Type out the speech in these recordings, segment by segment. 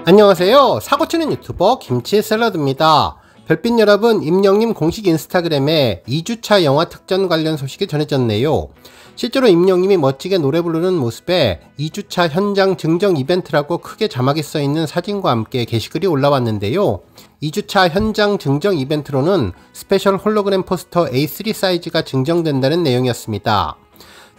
안녕하세요. 사고치는 유튜버 김치샐러드입니다. 별빛 여러분, 임영님 공식 인스타그램에 2주차 영화 특전 관련 소식이 전해졌네요. 실제로 임영님이 멋지게 노래 부르는 모습에 2주차 현장 증정 이벤트라고 크게 자막이 써있는 사진과 함께 게시글이 올라왔는데요. 2주차 현장 증정 이벤트로는 스페셜 홀로그램 포스터 A3 사이즈가 증정된다는 내용이었습니다.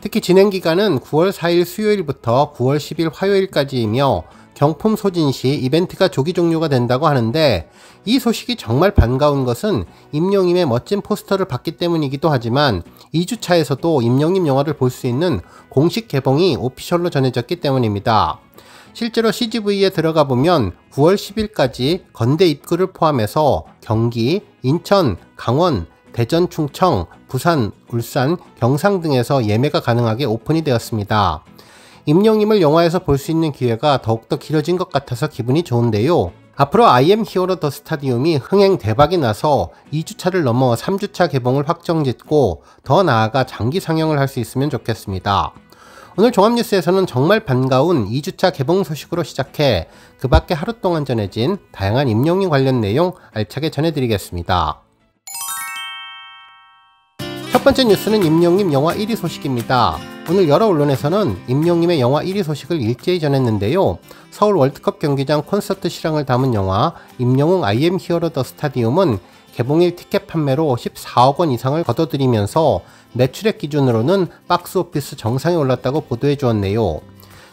특히 진행기간은 9월 4일 수요일부터 9월 10일 화요일까지이며 경품 소진 시 이벤트가 조기 종료가 된다고 하는데, 이 소식이 정말 반가운 것은 임영님의 멋진 포스터를 봤기 때문이기도 하지만 2주차에서도 임영님 영화를 볼 수 있는 공식 개봉이 오피셜로 전해졌기 때문입니다. 실제로 CGV에 들어가 보면 9월 10일까지 건대 입구를 포함해서 경기, 인천, 강원, 대전, 충청, 부산, 울산, 경상 등에서 예매가 가능하게 오픈이 되었습니다. 임영님을 영화에서 볼 수 있는 기회가 더욱더 길어진 것 같아서 기분이 좋은데요. 앞으로 I am hero the stadium이 흥행 대박이 나서 2주차를 넘어 3주차 개봉을 확정짓고 더 나아가 장기 상영을 할 수 있으면 좋겠습니다. 오늘 종합뉴스에서는 정말 반가운 2주차 개봉 소식으로 시작해 그 밖에 하루 동안 전해진 다양한 임영님 관련 내용 알차게 전해드리겠습니다. 첫 번째 뉴스는 임영님 영화 1위 소식입니다. 오늘 여러 언론에서는 임영님의 영화 1위 소식을 일제히 전했는데요. 서울 월드컵 경기장 콘서트 실황을 담은 영화 임영웅 I am hero the stadium은 개봉일 티켓 판매로 14억 원 이상을 거둬들이면서 매출액 기준으로는 박스오피스 정상에 올랐다고 보도해 주었네요.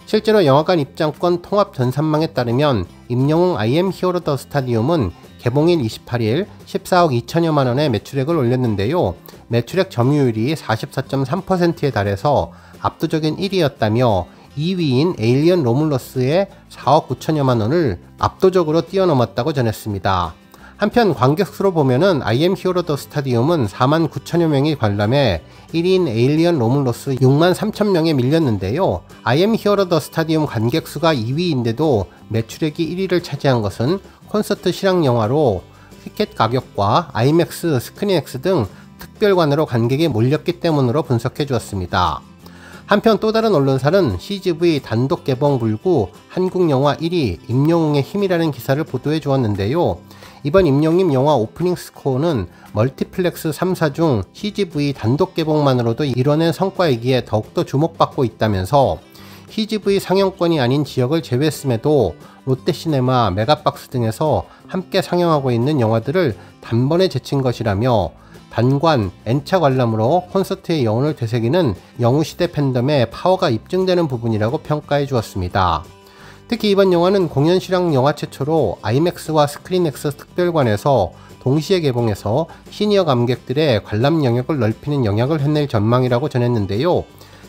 실제로 영화관 입장권 통합 전산망에 따르면 임영웅 I am hero the stadium은 개봉일 28일 14억 2천여만 원의 매출액을 올렸는데요. 매출액 점유율이 44.3%에 달해서 압도적인 1위였다며 2위인 에일리언 로뮬러스의 4억 9천여만 원을 압도적으로 뛰어넘었다고 전했습니다. 한편 관객수로 보면은 I am hero the stadium은 4만 9천여 명이 관람해 1위인 에일리언 로뮬러스 6만 3천 명에 밀렸는데요. I am hero the stadium 관객수가 2위인데도 매출액이 1위를 차지한 것은 콘서트 실황 영화로 티켓 가격과 아이맥스, 스크린X 등 특별관으로 관객이 몰렸기 때문으로 분석해 주었습니다. 한편 또 다른 언론사는 CGV 단독 개봉 불구 한국 영화 1위 임영웅의 힘이라는 기사를 보도해 주었는데요. 이번 임영님 영화 오프닝 스코어는 멀티플렉스 3사 중 CGV 단독 개봉만으로도 이뤄낸 성과이기에 더욱더 주목받고 있다면서 CGV 상영권이 아닌 지역을 제외했음에도 롯데시네마, 메가박스 등에서 함께 상영하고 있는 영화들을 단번에 제친 것이라며 단관, N차 관람으로 콘서트의 여운을 되새기는 영웅시대 팬덤의 파워가 입증되는 부분이라고 평가해 주었습니다. 특히 이번 영화는 공연 실황 영화 최초로 아이맥스와 스크린X 특별관에서 동시에 개봉해서 시니어 관객들의 관람 영역을 넓히는 영향을 해낼 전망이라고 전했는데요.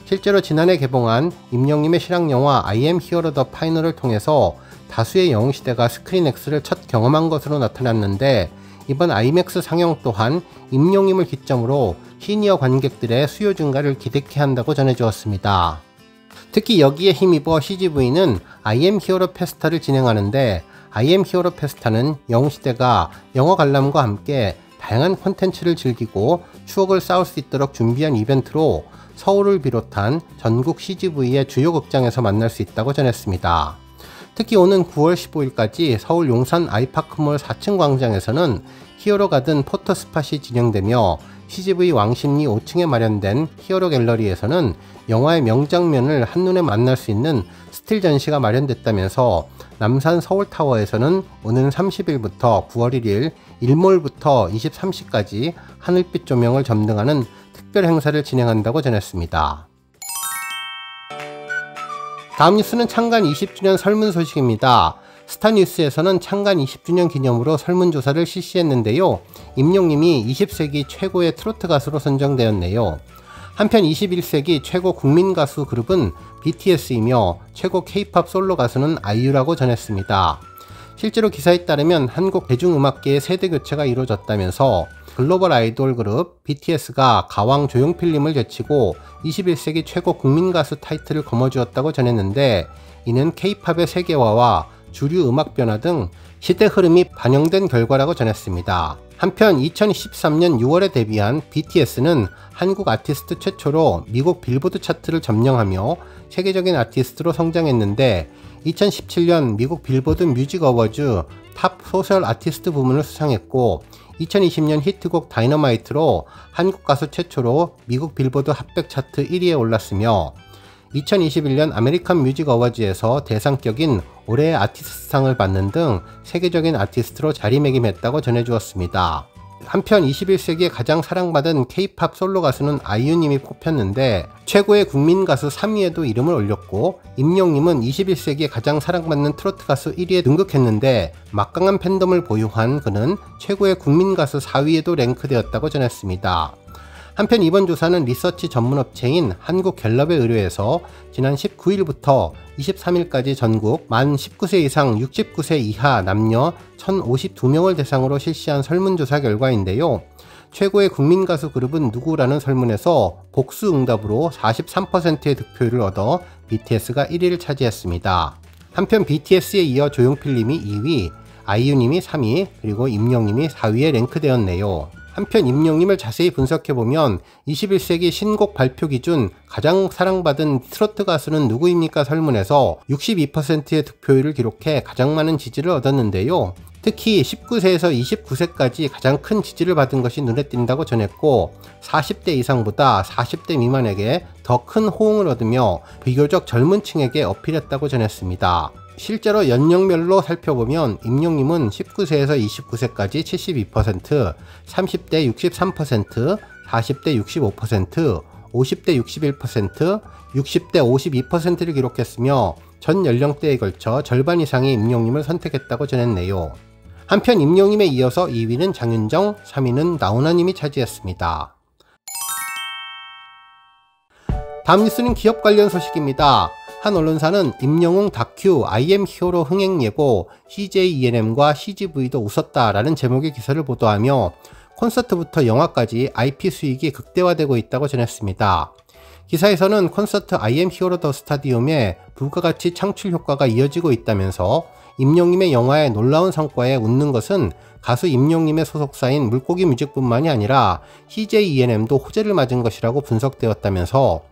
실제로 지난해 개봉한 임영님의 실황 영화 I am hero the final을 통해서 다수의 영웅시대가 스크린X를 첫 경험한 것으로 나타났는데, 이번 아이맥스 상영 또한 임영님을 기점으로 시니어 관객들의 수요 증가를 기대케 한다고 전해주었습니다. 특히 여기에 힘입어 CGV는 I am hero 페스타를 진행하는데, I am hero 페스타는 영웅시대가 영화 관람과 함께 다양한 콘텐츠를 즐기고 추억을 쌓을 수 있도록 준비한 이벤트로 서울을 비롯한 전국 CGV의 주요 극장에서 만날 수 있다고 전했습니다. 특히 오는 9월 15일까지 서울 용산 아이파크몰 4층 광장에서는 히어로 가든 포토 스팟이 진행되며 CGV 왕십리 5층에 마련된 히어로 갤러리에서는 영화의 명장면을 한눈에 만날 수 있는 스틸 전시가 마련됐다면서 남산 서울타워에서는 오는 30일부터 9월 1일 일몰부터 23시까지 하늘빛 조명을 점등하는 특별 행사를 진행한다고 전했습니다. 다음 뉴스는 창간 20주년 설문 소식입니다. 스타뉴스에서는 창간 20주년 기념으로 설문조사를 실시했는데요. 임영님이 20세기 최고의 트로트 가수로 선정되었네요. 한편 21세기 최고 국민 가수 그룹은 BTS이며 최고 K-POP 솔로 가수는 아이유라고 전했습니다. 실제로 기사에 따르면 한국 대중음악계의 세대 교체가 이루어졌다면서 글로벌 아이돌 그룹 BTS가 가왕 조용필님을 제치고 21세기 최고 국민 가수 타이틀을 거머쥐었다고 전했는데, 이는 K-팝의 세계화와 주류 음악 변화 등 시대 흐름이 반영된 결과라고 전했습니다. 한편 2013년 6월에 데뷔한 BTS는 한국 아티스트 최초로 미국 빌보드 차트를 점령하며 세계적인 아티스트로 성장했는데, 2017년 미국 빌보드 뮤직 어워즈 탑 소셜 아티스트 부문을 수상했고 2020년 히트곡 다이너마이트로 한국 가수 최초로 미국 빌보드 핫백 차트 1위에 올랐으며 2021년 아메리칸 뮤직 어워즈에서 대상격인 올해의 아티스트상을 받는 등 세계적인 아티스트로 자리매김했다고 전해주었습니다. 한편 21세기에 가장 사랑받은 K-팝 솔로 가수는 아이유님이 꼽혔는데 최고의 국민 가수 3위에도 이름을 올렸고 임영님은 21세기에 가장 사랑받는 트로트 가수 1위에 등극했는데 막강한 팬덤을 보유한 그는 최고의 국민 가수 4위에도 랭크되었다고 전했습니다. 한편 이번 조사는 리서치 전문업체인 한국갤럽에 의뢰해서 지난 19일부터 23일까지 전국 만 19세 이상 69세 이하 남녀 1052명을 대상으로 실시한 설문조사 결과인데요. 최고의 국민가수 그룹은 누구라는 설문에서 복수 응답으로 43%의 득표율을 얻어 BTS가 1위를 차지했습니다. 한편 BTS에 이어 조용필님이 2위, 아이유님이 3위, 그리고 임영님이 4위에 랭크되었네요. 한편 임영님을 자세히 분석해보면 21세기 신곡 발표 기준 가장 사랑받은 트로트 가수는 누구입니까 설문에서 62%의 득표율을 기록해 가장 많은 지지를 얻었는데요. 특히 19세에서 29세까지 가장 큰 지지를 받은 것이 눈에 띈다고 전했고 40대 이상보다 40대 미만에게 더 큰 호응을 얻으며 비교적 젊은 층에게 어필했다고 전했습니다. 실제로 연령별로 살펴보면 임영님은 19세에서 29세까지 72%, 30대 63%, 40대 65%, 50대 61%, 60대 52%를 기록했으며 전 연령대에 걸쳐 절반 이상이 임영님을 선택했다고 전했네요. 한편 임영님에 이어서 2위는 장윤정, 3위는 나훈아님이 차지했습니다. 다음 뉴스는 기업 관련 소식입니다. 한 언론사는 임영웅 다큐 I am 히어로 흥행 예고 CJ ENM과 CGV도 웃었다라는 제목의 기사를 보도하며 콘서트부터 영화까지 IP 수익이 극대화되고 있다고 전했습니다. 기사에서는 콘서트 I am 히어로 더 스타디움에 부가가치 창출 효과가 이어지고 있다면서 임영님의 영화의 놀라운 성과에 웃는 것은 가수 임영님의 소속사인 물고기 뮤직뿐만이 아니라 CJ ENM도 호재를 맞은 것이라고 분석되었다면서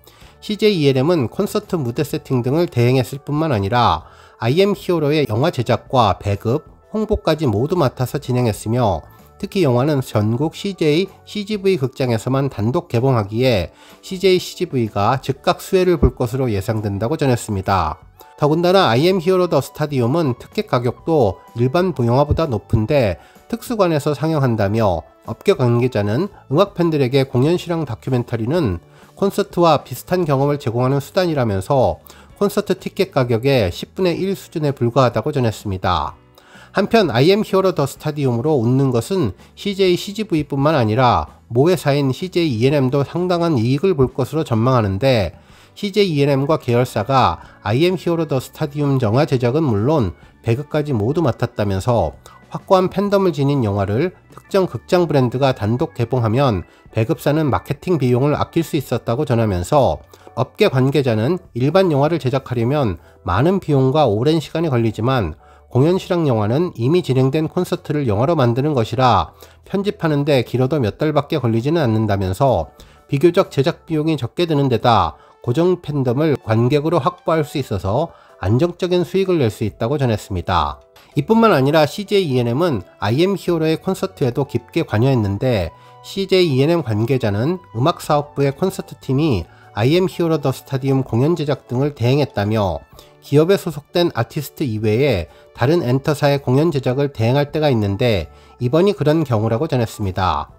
CJ ENM은 콘서트 무대 세팅 등을 대행했을 뿐만 아니라 I am 히어로의 영화 제작과 배급, 홍보까지 모두 맡아서 진행했으며 특히 영화는 전국 CJ, CGV 극장에서만 단독 개봉하기에 CJ, CGV가 즉각 수혜를 볼 것으로 예상된다고 전했습니다. 더군다나 I am 히어로 더 스타디움은 티켓 가격도 일반 영화보다 높은데 특수관에서 상영한다며 업계 관계자는 음악 팬들에게 공연 실황 다큐멘터리는 콘서트와 비슷한 경험을 제공하는 수단이라면서 콘서트 티켓 가격의 10분의 1 수준에 불과하다고 전했습니다. 한편 I am 히어로 더 스타디움으로 웃는 것은 CJ, CGV뿐만 아니라 모 회사인 CJ ENM도 상당한 이익을 볼 것으로 전망하는데 CJ ENM과 계열사가 I am 히어로 더 스타디움 영화 제작은 물론 배급까지 모두 맡았다면서 확고한 팬덤을 지닌 영화를 특정 극장 브랜드가 단독 개봉하면 배급사는 마케팅 비용을 아낄 수 있었다고 전하면서 업계 관계자는 일반 영화를 제작하려면 많은 비용과 오랜 시간이 걸리지만 공연 실황 영화는 이미 진행된 콘서트를 영화로 만드는 것이라 편집하는데 길어도 몇 달밖에 걸리지는 않는다면서 비교적 제작 비용이 적게 드는 데다 고정 팬덤을 관객으로 확보할 수 있어서 안정적인 수익을 낼 수 있다고 전했습니다. 이뿐만 아니라 CJ ENM은 I am 히어로의 콘서트에도 깊게 관여했는데 CJ ENM 관계자는 음악사업부의 콘서트팀이 I am 히어로 더 스타디움 공연 제작 등을 대행했다며 기업에 소속된 아티스트 이외에 다른 엔터사의 공연 제작을 대행할 때가 있는데 이번이 그런 경우라고 전했습니다.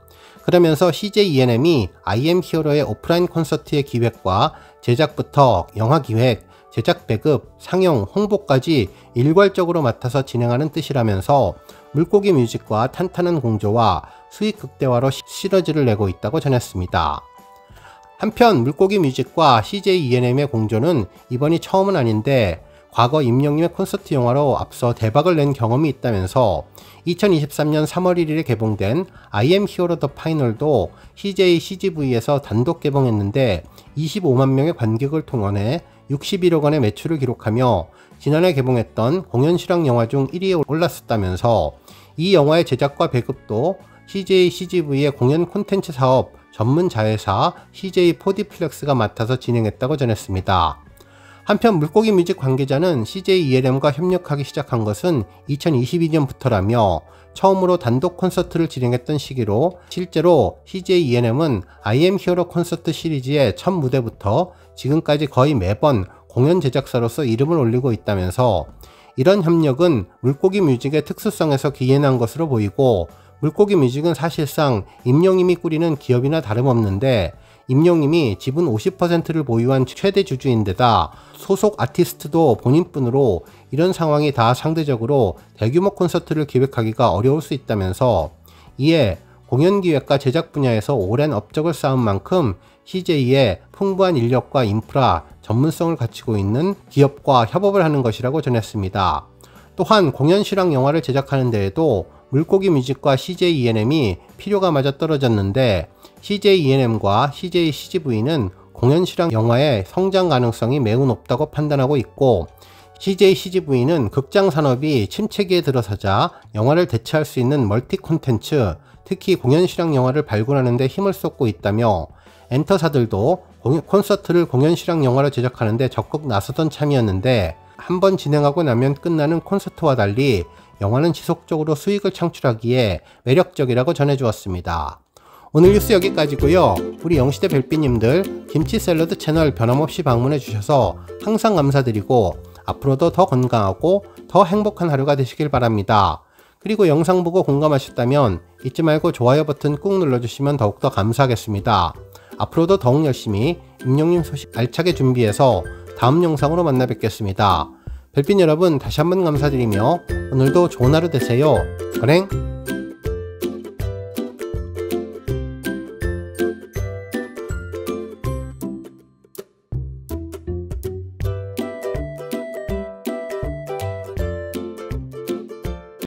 그러면서 CJ ENM이 I am 히어로의 오프라인 콘서트의 기획과 제작부터 영화 기획, 제작 배급, 상영, 홍보까지 일괄적으로 맡아서 진행하는 뜻이라면서 물고기 뮤직과 탄탄한 공조와 수익 극대화로 시너지를 내고 있다고 전했습니다. 한편 물고기 뮤직과 CJ ENM의 공조는 이번이 처음은 아닌데 과거 임영님의 콘서트 영화로 앞서 대박을 낸 경험이 있다면서 2023년 3월 1일에 개봉된 I am 히어로 더 파이널도 CJ, CGV에서 단독 개봉했는데 25만 명의 관객을 통원해 61억 원의 매출을 기록하며 지난해 개봉했던 공연 실황 영화 중 1위에 올랐었다면서 이 영화의 제작과 배급도 CJ, CGV의 공연 콘텐츠 사업 전문 자회사 CJ4D플렉스가 맡아서 진행했다고 전했습니다. 한편 물고기 뮤직 관계자는 CJ ENM과 협력하기 시작한 것은 2022년부터라며 처음으로 단독 콘서트를 진행했던 시기로 실제로 CJ ENM은 I am Hero 콘서트 시리즈의 첫 무대부터 지금까지 거의 매번 공연 제작사로서 이름을 올리고 있다면서 이런 협력은 물고기 뮤직의 특수성에서 기인한 것으로 보이고 물고기 뮤직은 사실상 임영임이 꾸리는 기업이나 다름없는데 임영임이 지분 50%를 보유한 최대 주주인데다 소속 아티스트도 본인뿐으로 이런 상황이 다 상대적으로 대규모 콘서트를 기획하기가 어려울 수 있다면서 이에 공연기획과 제작 분야에서 오랜 업적을 쌓은 만큼 CJ의 풍부한 인력과 인프라, 전문성을 갖추고 있는 기업과 협업을 하는 것이라고 전했습니다. 또한 공연 실황 영화를 제작하는 데에도 물고기 뮤직과 CJ ENM이 필요가 맞아떨어졌는데 CJ ENM과 CJ CGV는 공연 실황 영화의 성장 가능성이 매우 높다고 판단하고 있고 CJ CGV는 극장 산업이 침체기에 들어서자 영화를 대체할 수 있는 멀티 콘텐츠, 특히 공연 실황 영화를 발굴하는 데 힘을 쏟고 있다며 엔터사들도 콘서트를 공연 실황 영화로 제작하는 데 적극 나서던 참이었는데 한번 진행하고 나면 끝나는 콘서트와 달리 영화는 지속적으로 수익을 창출하기에 매력적이라고 전해주었습니다. 오늘 뉴스 여기까지고요. 우리 영시대 별빛님들 김치 샐러드 채널 변함없이 방문해 주셔서 항상 감사드리고 앞으로도 더 건강하고 더 행복한 하루가 되시길 바랍니다. 그리고 영상 보고 공감하셨다면 잊지 말고 좋아요 버튼 꾹 눌러주시면 더욱더 감사하겠습니다. 앞으로도 더욱 열심히 임영님 소식 알차게 준비해서 다음 영상으로 만나 뵙겠습니다. 별빛 여러분 다시 한번 감사드리며 오늘도 좋은 하루 되세요. 건행!